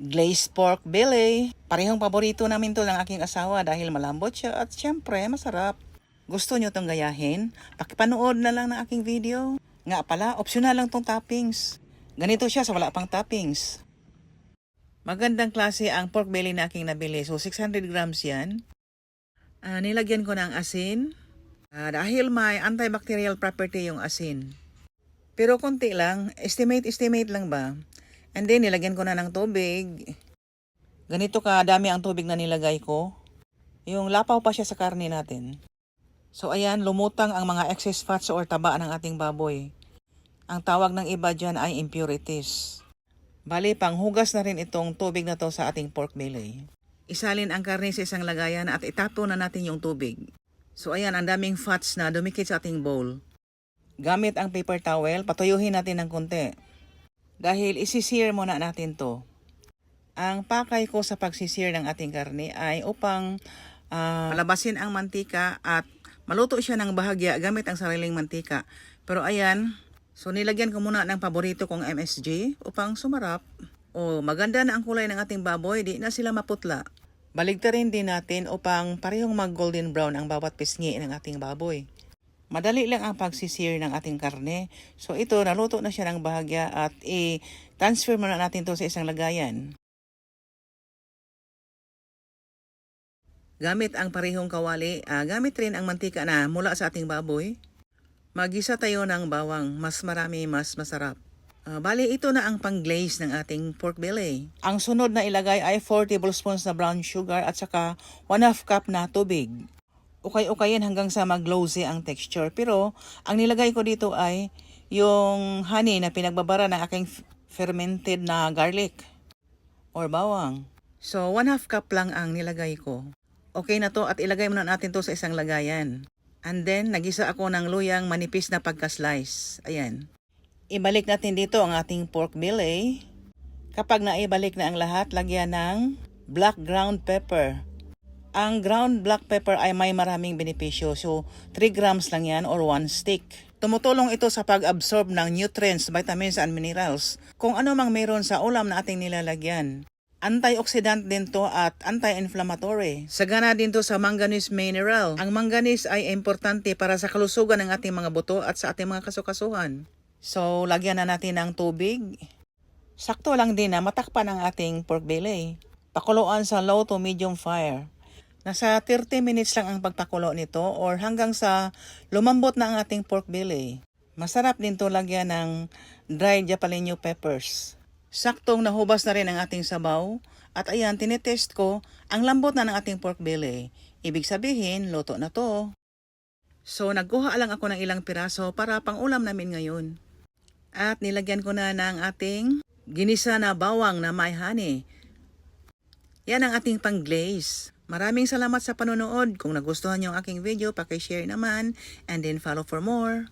glazed pork belly. Parehong paborito namin to ng aking asawa dahil malambot siya at syempre masarap. Gusto nyo tong gayahin? Pakipanood na lang ng aking video. Nga pala, optional lang tong toppings. Ganito siya sa wala pang toppings. Magandang klase ang pork belly na aking nabili. So 600 grams yan. Nilagyan ko ng asin. Dahil may antibacterial property yung asin. Pero konti lang, estimate lang ba? And then nilagyan ko na ng tubig. Ganito kadami ang tubig na nilagay ko. Yung lapaw pa siya sa karne natin. So ayan, lumutang ang mga excess fats or taba ng ating baboy. Ang tawag ng iba dyan ay impurities. Bali, panghugas na rin itong tubig na to sa ating pork belly. Isalin ang karne sa isang lagayan at itapon na natin yung tubig. So ayan, ang daming fats na dumikit sa ating bowl. Gamit ang paper towel, patuyuhin natin ng konti. Dahil isisir muna natin to. Ang pakay ko sa pagsisir ng ating karne ay upang palabasin ang mantika at maluto siya ng bahagya gamit ang sariling mantika. Pero ayan, so nilagyan ko muna ng paborito kong MSG upang sumarap. O maganda na ang kulay ng ating baboy, di na sila maputla. Baligtarin din natin upang parehong mag golden brown ang bawat pisngi ng ating baboy. Madali lang ang pagsisir ng ating karne. So ito, naluto na siya ng bahagya at i-transfer muna natin to sa isang lagayan. Gamit ang parehong kawali, gamit rin ang mantika na mula sa ating baboy. Magisa tayo ng bawang, mas marami, mas masarap. Bali, ito na ang pang-glaze ng ating pork belly. Ang sunod na ilagay ay 4 tablespoons na brown sugar at saka 1/2 cup na tubig. Ukay-ukayin hanggang sa mag-glossy ang texture. Pero, ang nilagay ko dito ay yung honey na pinagbabara ng aking fermented na garlic or bawang. So, 1/2 cup lang ang nilagay ko. Okay na to at ilagay muna natin to sa isang lagayan. And then, nagisa ako ng luyang manipis na pagka-slice. Ayan. Ibalik natin dito ang ating pork belly. Kapag naibalik na ang lahat, lagyan ng black ground pepper. Ang ground black pepper ay may maraming benepisyo. So, 3 grams lang yan or 1 stick. Tumutulong ito sa pag-absorb ng nutrients, vitamins, and minerals. Kung ano mang meron sa ulam na ating nilalagyan. Antioxidant din to at anti-inflammatory. Sagana din to sa manganese mineral. Ang manganese ay importante para sa kalusugan ng ating mga buto at sa ating mga kasukasuhan. So, lagyan na natin ng tubig. Sakto lang din na matakpan ang ating pork belly. Pakuluan sa low to medium fire. Nasa 30 minutes lang ang pagpakulo nito or hanggang sa lumambot na ang ating pork belly. Masarap din to lagyan ng dried jalapeno peppers. Saktong nahubas na rin ang ating sabaw. At ayan, tinetest ko, ang lambot na ng ating pork belly. Ibig sabihin, luto na to. So, nagkuha lang ako ng ilang piraso para pang-ulam namin ngayon. At nilagyan ko na ng ating ginisa na bawang na may honey. Yan ang ating pang-glaze. Maraming salamat sa panonood. Kung nagustuhan niyo ang aking video, paki-share naman and then follow for more.